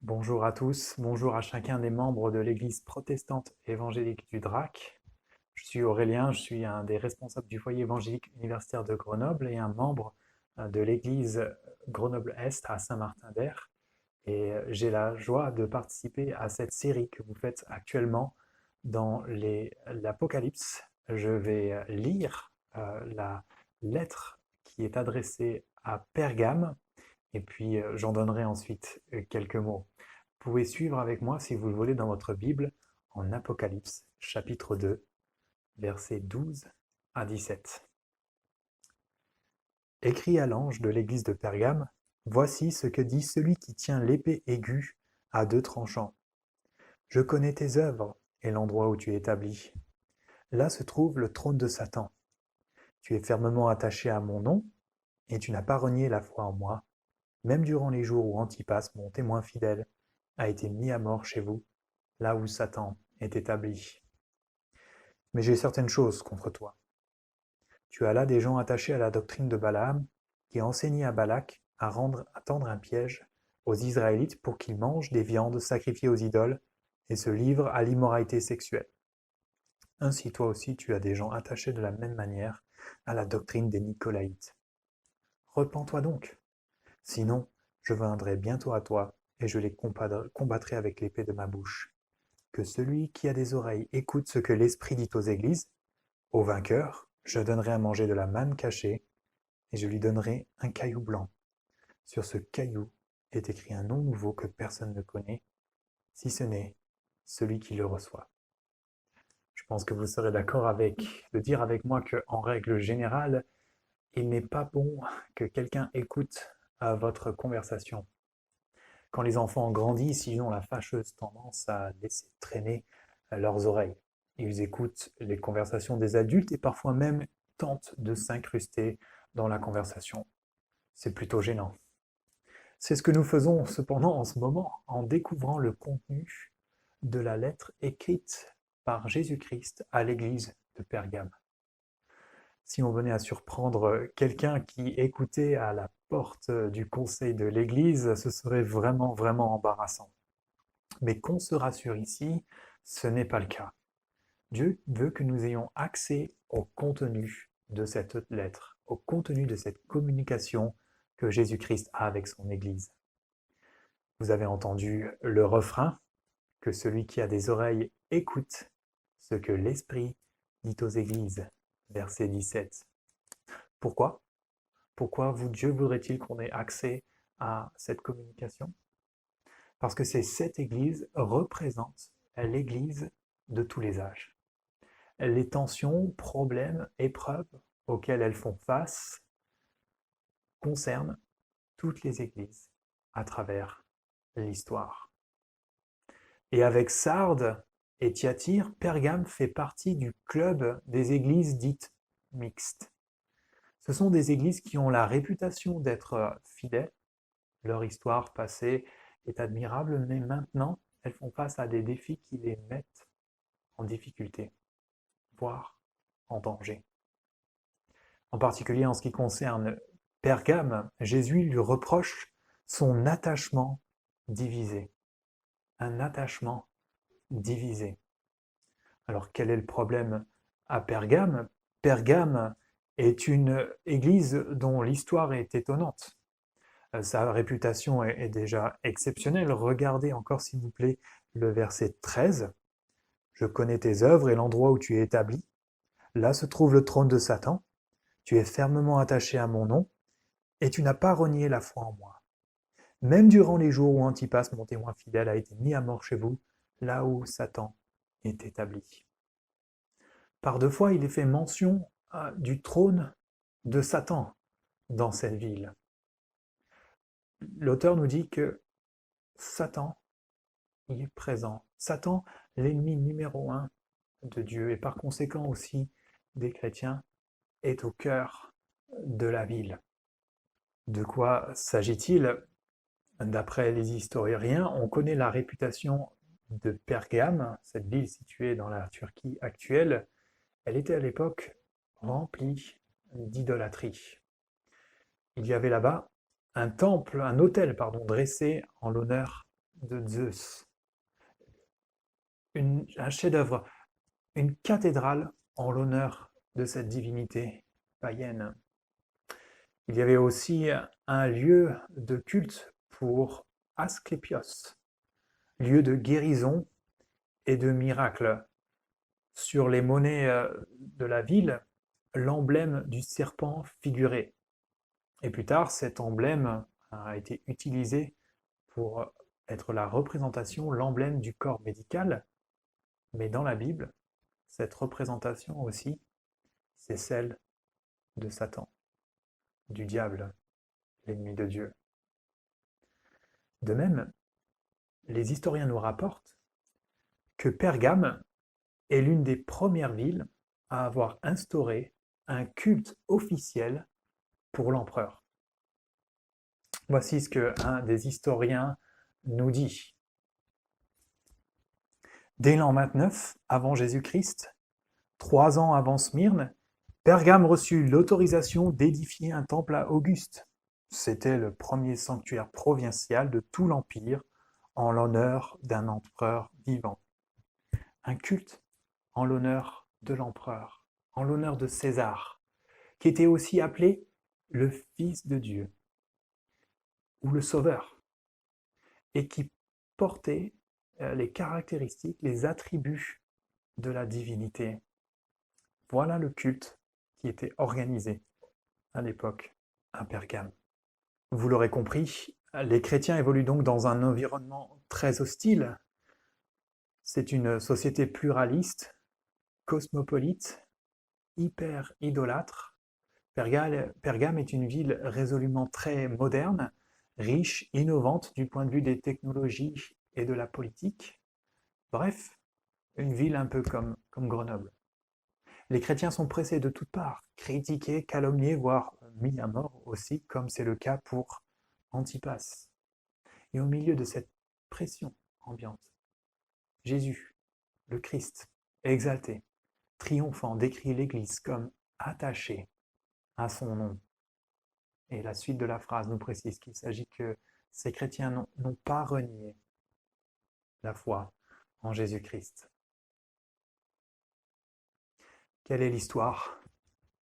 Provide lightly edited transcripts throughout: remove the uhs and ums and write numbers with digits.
Bonjour à tous, bonjour à chacun des membres de l'Église protestante évangélique du Drac. Je suis Aurélien, je suis un des responsables du foyer évangélique universitaire de Grenoble et un membre de l'Église Grenoble-Est à Saint-Martin-d'Air. Et j'ai la joie de participer à cette série que vous faites actuellement dans l'Apocalypse. Je vais lire la lettre qui est adressée à Pergame et puis j'en donnerai ensuite quelques mots. Vous pouvez suivre avec moi, si vous le voulez, dans votre Bible, en Apocalypse, chapitre 2, versets 12 à 17. Écrit à l'ange de l'église de Pergame, voici ce que dit celui qui tient l'épée aiguë à deux tranchants. Je connais tes œuvres et l'endroit où tu es établi. Là se trouve le trône de Satan. Tu es fermement attaché à mon nom, et tu n'as pas renié la foi en moi, même durant les jours où Antipas, mon témoin fidèle, a été mis à mort chez vous, là où Satan est établi. Mais j'ai certaines choses contre toi. Tu as là des gens attachés à la doctrine de Balaam, qui a enseigné à Balak à tendre un piège aux Israélites pour qu'ils mangent des viandes sacrifiées aux idoles et se livrent à l'immoralité sexuelle. Ainsi toi aussi tu as des gens attachés de la même manière à la doctrine des Nicolaïtes. Repens-toi donc, sinon je viendrai bientôt à toi et je les combattrai avec l'épée de ma bouche. Que celui qui a des oreilles écoute ce que l'Esprit dit aux églises. Au vainqueur, je donnerai à manger de la manne cachée, et je lui donnerai un caillou blanc. Sur ce caillou est écrit un nom nouveau que personne ne connaît, si ce n'est celui qui le reçoit. Je pense que vous serez d'accord de dire avec moi qu'en règle générale, il n'est pas bon que quelqu'un écoute votre conversation. Quand les enfants grandissent, ils ont la fâcheuse tendance à laisser traîner leurs oreilles. Ils écoutent les conversations des adultes et parfois même tentent de s'incruster dans la conversation. C'est plutôt gênant. C'est ce que nous faisons cependant en ce moment en découvrant le contenu de la lettre écrite par Jésus-Christ à l'église de Pergame. Si on venait à surprendre quelqu'un qui écoutait à la porte du conseil de l'église, ce serait vraiment, vraiment embarrassant. Mais qu'on se rassure ici, ce n'est pas le cas. Dieu veut que nous ayons accès au contenu de cette lettre, au contenu de cette communication que Jésus-Christ a avec son Église. Vous avez entendu le refrain, que celui qui a des oreilles écoute ce que l'Esprit dit aux Églises, verset 17. Pourquoi? Pourquoi Dieu voudrait-il qu'on ait accès à cette communication? Parce que cette Église représente l'Église de tous les âges. Les tensions, problèmes, épreuves auxquelles elles font face concernent toutes les églises à travers l'histoire. Et avec Sardes et Thyatire, Pergame fait partie du club des églises dites mixtes. Ce sont des églises qui ont la réputation d'être fidèles. Leur histoire passée est admirable, mais maintenant, elles font face à des défis qui les mettent en difficulté, voire en danger. En particulier en ce qui concerne Pergame, Jésus lui reproche son attachement divisé. Un attachement divisé. Alors quel est le problème à Pergame? Pergame est une église dont l'histoire est étonnante. Sa réputation est déjà exceptionnelle. Regardez encore s'il vous plaît le verset 13. Je connais tes œuvres et l'endroit où tu es établi. Là se trouve le trône de Satan. Tu es fermement attaché à mon nom, et tu n'as pas renié la foi en moi. Même durant les jours où Antipas, mon témoin fidèle, a été mis à mort chez vous, là où Satan est établi. Par deux fois, il est fait mention du trône de Satan dans cette ville. L'auteur nous dit que Satan y est présent. Satan, l'ennemi numéro un de Dieu et par conséquent aussi des chrétiens, est au cœur de la ville. De quoi s'agit-il? D'après les historiens, on connaît la réputation de Pergame, cette ville située dans la Turquie actuelle. Elle était à l'époque remplie d'idolâtrie. Il y avait là-bas un temple, un autel, dressé en l'honneur de Zeus, un chef-d'œuvre, une cathédrale en l'honneur de cette divinité païenne. Il y avait aussi un lieu de culte pour Asclépios, lieu de guérison et de miracle. Sur les monnaies de la ville, l'emblème du serpent figurait. Et plus tard, cet emblème a été utilisé pour être la représentation, l'emblème du corps médical. Mais dans la Bible, cette représentation aussi, c'est celle de Satan, du diable, l'ennemi de Dieu. De même, les historiens nous rapportent que Pergame est l'une des premières villes à avoir instauré un culte officiel pour l'empereur. Voici ce qu'un des historiens nous dit. Dès l'an 29 avant Jésus-Christ, 3 ans avant Smyrne, Pergame reçut l'autorisation d'édifier un temple à Auguste. C'était le premier sanctuaire provincial de tout l'Empire en l'honneur d'un empereur vivant. Un culte en l'honneur de l'empereur, en l'honneur de César, qui était aussi appelé le Fils de Dieu ou le Sauveur, et qui portait les caractéristiques, les attributs de la divinité. Voilà le culte qui était organisé à l'époque à Pergame. Vous l'aurez compris, les chrétiens évoluent donc dans un environnement très hostile. C'est une société pluraliste, cosmopolite, hyper idolâtre. Pergame est une ville résolument très moderne, riche, innovante du point de vue des technologies et de la politique. Bref, une ville un peu comme Grenoble. Les chrétiens sont pressés de toutes parts, critiqués, calomniés, voire mis à mort aussi, comme c'est le cas pour Antipas. Et au milieu de cette pression ambiante, Jésus, le Christ, exalté, triomphant, décrit l'Église comme attachée à son nom. Et la suite de la phrase nous précise qu'il s'agit que ces chrétiens n'ont pas renié la foi en Jésus-Christ. Quelle est l'histoire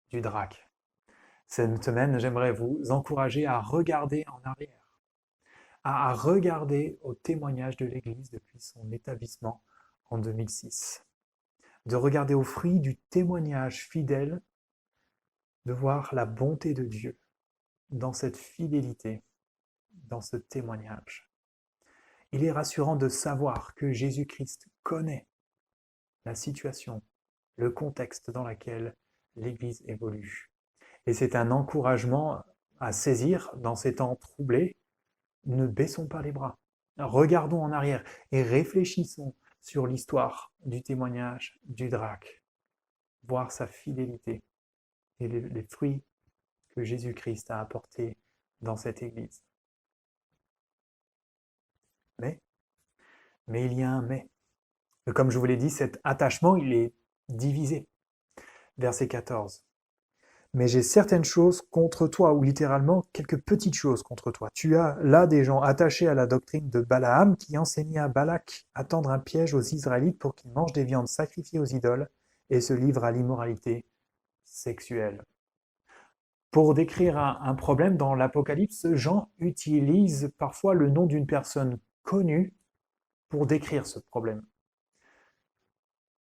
du drac? Cette semaine, j'aimerais vous encourager à regarder en arrière, à regarder au témoignage de l'Église depuis son établissement en 2006, de regarder aux fruits du témoignage fidèle, de voir la bonté de Dieu dans cette fidélité, dans ce témoignage. Il est rassurant de savoir que Jésus-Christ connaît la situation, le contexte dans lequel l'Église évolue. Et c'est un encouragement à saisir dans ces temps troublés. Ne baissons pas les bras. Regardons en arrière et réfléchissons sur l'histoire du témoignage du drac. Voir sa fidélité et les fruits que Jésus-Christ a apportés dans cette Église. Mais il y a un mais. Comme je vous l'ai dit, cet attachement, il est divisé. Verset 14. Mais j'ai certaines choses contre toi, ou littéralement quelques petites choses contre toi. Tu as là des gens attachés à la doctrine de Balaam qui enseignait à Balak à tendre un piège aux Israélites pour qu'ils mangent des viandes sacrifiées aux idoles et se livrent à l'immoralité sexuelle. Pour décrire un problème dans l'Apocalypse, Jean utilise parfois le nom d'une personne connue pour décrire ce problème.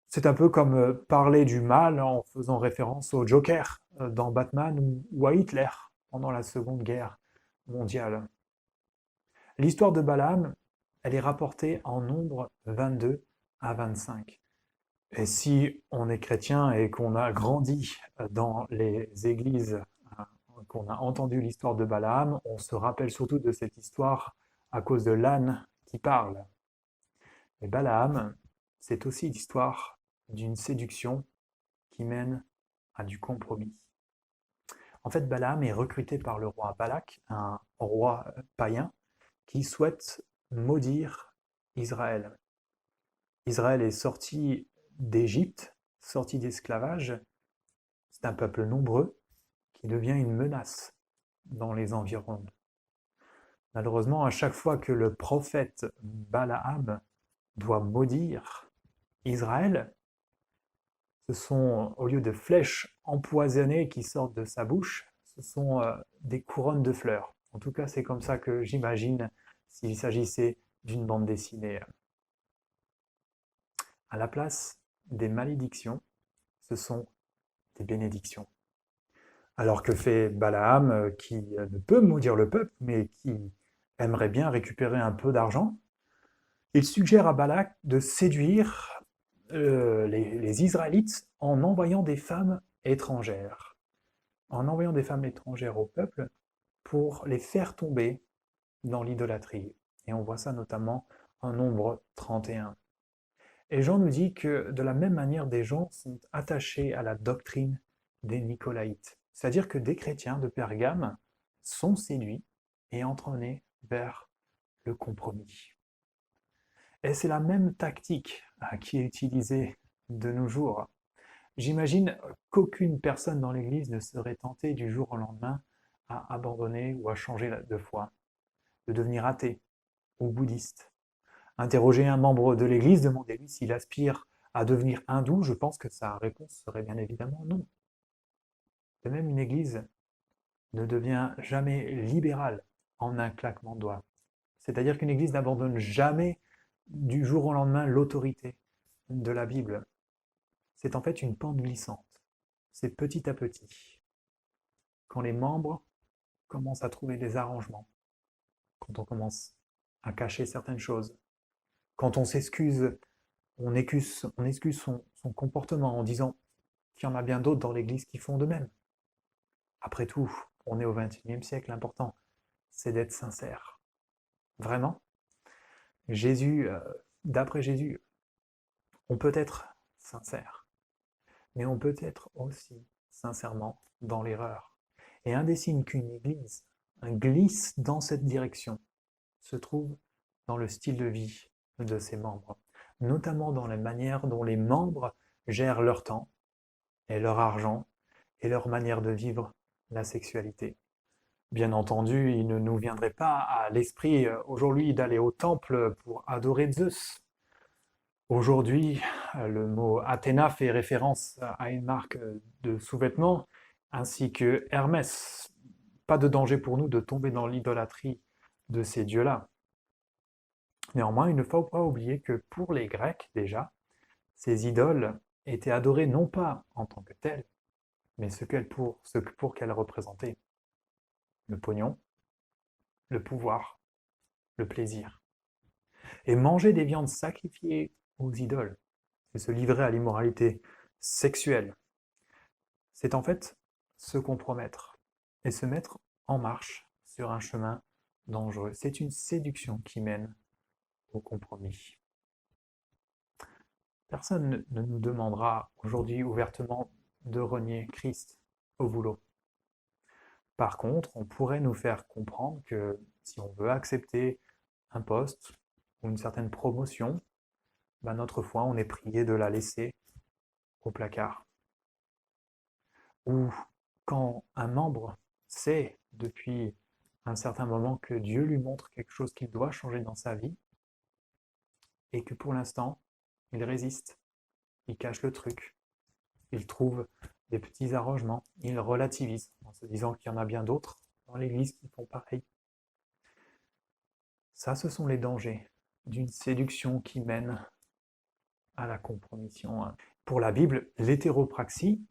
C'est un peu comme parler du mal en faisant référence au Joker dans Batman ou à Hitler pendant la Seconde Guerre mondiale. L'histoire de Balaam, elle est rapportée en Nombre 22 à 25. Et si on est chrétien et qu'on a grandi dans les églises, qu'on a entendu l'histoire de Balaam, on se rappelle surtout de cette histoire à cause de l'âne qui parle. Mais Balaam, c'est aussi l'histoire d'une séduction qui mène à du compromis. En fait, Balaam est recruté par le roi Balak, un roi païen, qui souhaite maudire Israël. Israël est sorti d'Égypte, sorti d'esclavage. C'est un peuple nombreux qui devient une menace dans les environs. Malheureusement, à chaque fois que le prophète Balaam doit maudire Israël, ce sont, au lieu de flèches empoisonnées qui sortent de sa bouche, ce sont des couronnes de fleurs. En tout cas, c'est comme ça que j'imagine s'il s'agissait d'une bande dessinée. À la place des malédictions, ce sont des bénédictions. Alors que fait Balaam, qui ne peut maudire le peuple, mais qui aimerait bien récupérer un peu d'argent, il suggère à Balak de séduire les Israélites en envoyant des femmes étrangères. En envoyant des femmes étrangères au peuple pour les faire tomber dans l'idolâtrie. Et on voit ça notamment en Nombre 31. Et Jean nous dit que de la même manière, des gens sont attachés à la doctrine des Nicolaïtes. C'est-à-dire que des chrétiens de Pergame sont séduits et entraînés vers le compromis. Et c'est la même tactique qui est utilisée de nos jours. J'imagine qu'aucune personne dans l'Église ne serait tentée du jour au lendemain à abandonner ou à changer de foi, de devenir athée ou bouddhiste. Interroger un membre de l'Église, demandez-lui s'il aspire à devenir hindou, je pense que sa réponse serait bien évidemment non. De même, une Église ne devient jamais libérale en un claquement de doigts. C'est-à-dire qu'une Église n'abandonne jamais du jour au lendemain l'autorité de la Bible. C'est en fait une pente glissante. C'est petit à petit. Quand les membres commencent à trouver des arrangements, quand on commence à cacher certaines choses, quand on s'excuse, on excuse son comportement en disant qu'il y en a bien d'autres dans l'Église qui font de même. Après tout, on est au XXIe siècle, l'important, c'est d'être sincère. Vraiment, Jésus, d'après Jésus, on peut être sincère, mais on peut être aussi sincèrement dans l'erreur. Et un des signes qu'une Église glisse dans cette direction se trouve dans le style de vie de ses membres, notamment dans la manière dont les membres gèrent leur temps et leur argent et leur manière de vivre la sexualité. Bien entendu, il ne nous viendrait pas à l'esprit aujourd'hui d'aller au temple pour adorer Zeus. Aujourd'hui, le mot Athéna fait référence à une marque de sous-vêtements ainsi que Hermès. Pas de danger pour nous de tomber dans l'idolâtrie de ces dieux-là. Néanmoins, il ne faut pas oublier que pour les Grecs déjà, ces idoles étaient adorées non pas en tant que telles, mais ce pour qu'elles représentaient. Le pognon, le pouvoir, le plaisir. Et manger des viandes sacrifiées aux idoles, et se livrer à l'immoralité sexuelle, c'est en fait se compromettre et se mettre en marche sur un chemin dangereux. C'est une séduction qui mène au compromis. Personne ne nous demandera aujourd'hui ouvertement de renier Christ au boulot. Par contre, on pourrait nous faire comprendre que si on veut accepter un poste ou une certaine promotion, ben notre foi, on est prié de la laisser au placard. Ou quand un membre sait depuis un certain moment que Dieu lui montre quelque chose qu'il doit changer dans sa vie et que pour l'instant, il résiste, il cache le truc, il trouve des petits arrangements, il relativise en se disant qu'il y en a bien d'autres dans l'Église qui font pareil. Ça, ce sont les dangers d'une séduction qui mène à la compromission. Pour la Bible, l'hétéropraxie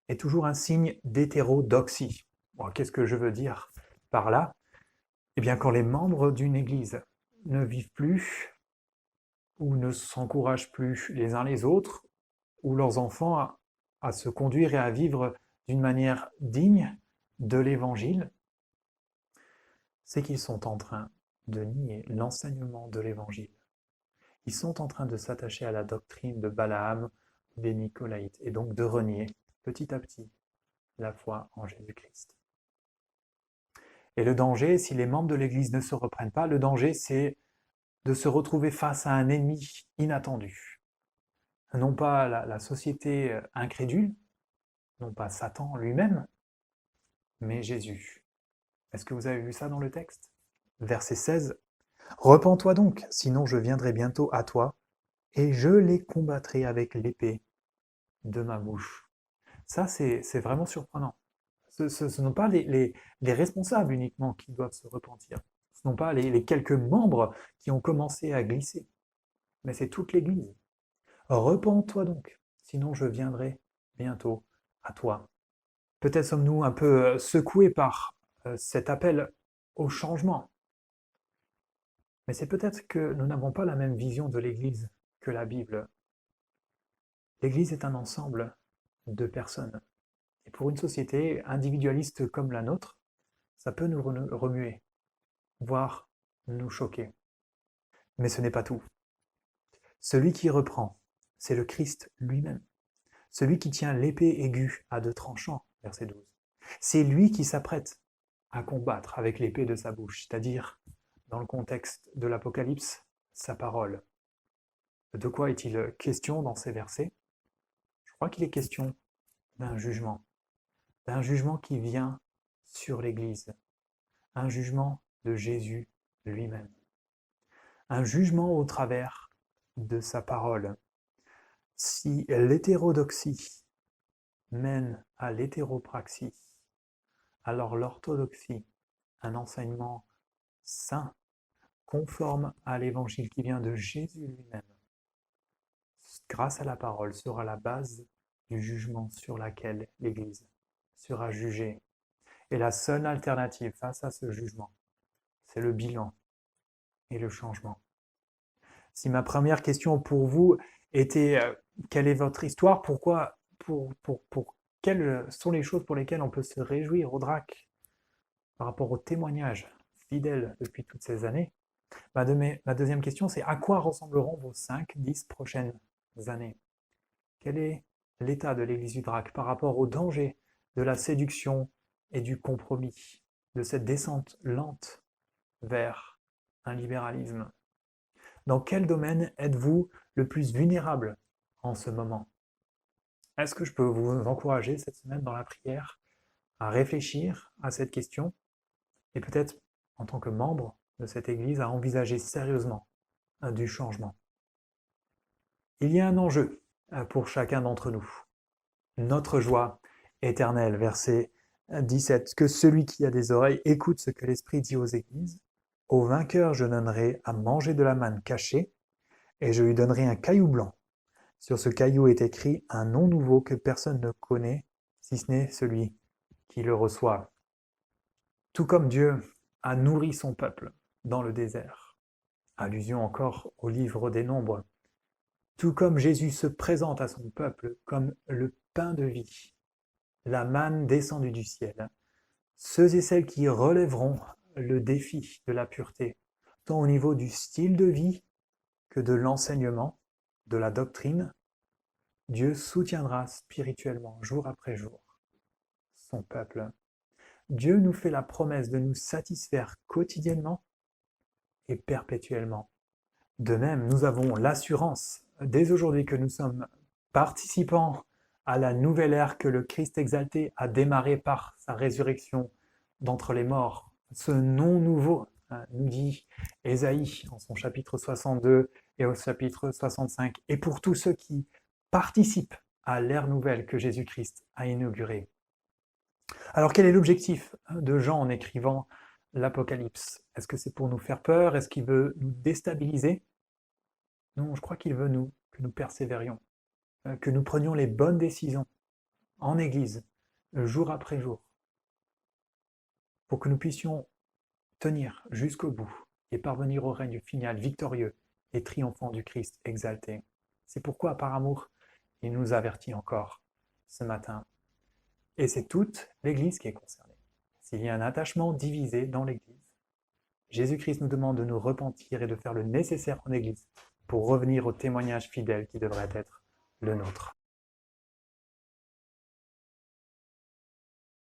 est toujours un signe d'hétérodoxie. Bon, qu'est-ce que je veux dire par là? Eh bien, quand les membres d'une Église ne vivent plus ou ne s'encouragent plus les uns les autres, ou leurs enfants à se conduire et à vivre d'une manière digne de l'Évangile, c'est qu'ils sont en train de nier l'enseignement de l'Évangile. Ils sont en train de s'attacher à la doctrine de Balaam des Nicolaïtes et donc de renier petit à petit la foi en Jésus-Christ. Et le danger, si les membres de l'Église ne se reprennent pas, le danger c'est de se retrouver face à un ennemi inattendu. Non pas la société incrédule, non pas Satan lui-même, mais Jésus. Est-ce que vous avez vu ça dans le texte? verset 16. « Repens-toi donc, sinon je viendrai bientôt à toi, et je les combattrai avec l'épée de ma bouche. » Ça, c'est vraiment surprenant. Ce ne sont pas les responsables uniquement qui doivent se repentir. Ce ne sont pas les quelques membres qui ont commencé à glisser, mais c'est toute l'Église. Repens-toi donc, sinon je viendrai bientôt à toi. Peut-être sommes-nous un peu secoués par cet appel au changement, mais c'est peut-être que nous n'avons pas la même vision de l'Église que la Bible. L'Église est un ensemble de personnes. Et pour une société individualiste comme la nôtre, ça peut nous remuer, voire nous choquer. Mais ce n'est pas tout. Celui qui reprend, c'est le Christ lui-même. Celui qui tient l'épée aiguë à deux tranchants, verset 12. C'est lui qui s'apprête à combattre avec l'épée de sa bouche, c'est-à-dire, dans le contexte de l'Apocalypse, sa parole. De quoi est-il question dans ces versets? Je crois qu'il est question d'un jugement qui vient sur l'Église, un jugement de Jésus lui-même, un jugement au travers de sa parole. Si l'hétérodoxie mène à l'hétéropraxie, alors l'orthodoxie, un enseignement saint, conforme à l'évangile qui vient de Jésus lui-même, grâce à la parole, sera la base du jugement sur laquelle l'Église sera jugée. Et la seule alternative face à ce jugement, c'est le bilan et le changement. Si ma première question pour vous était quelle est votre histoire, pourquoi, quelles sont les choses pour lesquelles on peut se réjouir au DRAC par rapport au témoignage fidèle depuis toutes ces années, ma deuxième question, c'est à quoi ressembleront vos 5-10 prochaines années? Quel est l'état de l'Église du DRAC par rapport au danger de la séduction et du compromis, de cette descente lente vers un libéralisme? Dans quel domaine êtes-vous le plus vulnérable en ce moment? Est-ce que je peux vous encourager cette semaine dans la prière à réfléchir à cette question et peut-être en tant que membre de cette Église à envisager sérieusement du changement? Il y a un enjeu pour chacun d'entre nous. Notre joie éternelle, verset 17. Que celui qui a des oreilles écoute ce que l'Esprit dit aux Églises. Au vainqueur, je donnerai à manger de la manne cachée, et je lui donnerai un caillou blanc. Sur ce caillou est écrit un nom nouveau que personne ne connaît, si ce n'est celui qui le reçoit. Tout comme Dieu a nourri son peuple dans le désert. Allusion encore au livre des Nombres. Tout comme Jésus se présente à son peuple comme le pain de vie, la manne descendue du ciel. Ceux et celles qui relèveront le défi de la pureté, tant au niveau du style de vie que de l'enseignement, de la doctrine, Dieu soutiendra spirituellement, jour après jour, son peuple. Dieu nous fait la promesse de nous satisfaire quotidiennement et perpétuellement. De même, nous avons l'assurance, dès aujourd'hui, que nous sommes participants à la nouvelle ère que le Christ exalté a démarré par sa résurrection d'entre les morts. Ce nom nouveau, nous dit Ésaïe en son chapitre 62 et au chapitre 65, et pour tous ceux qui participent à l'ère nouvelle que Jésus-Christ a inaugurée. Alors quel est l'objectif de Jean en écrivant l'Apocalypse? Est-ce que c'est pour nous faire peur? Est-ce qu'il veut nous déstabiliser? Non, je crois qu'il veut que nous persévérions, que nous prenions les bonnes décisions en Église, jour après jour, pour que nous puissions tenir jusqu'au bout et parvenir au règne final victorieux et triomphant du Christ exalté. C'est pourquoi, par amour, il nous avertit encore ce matin. Et c'est toute l'Église qui est concernée. S'il y a un attachement divisé dans l'Église, Jésus-Christ nous demande de nous repentir et de faire le nécessaire en Église pour revenir au témoignage fidèle qui devrait être le nôtre.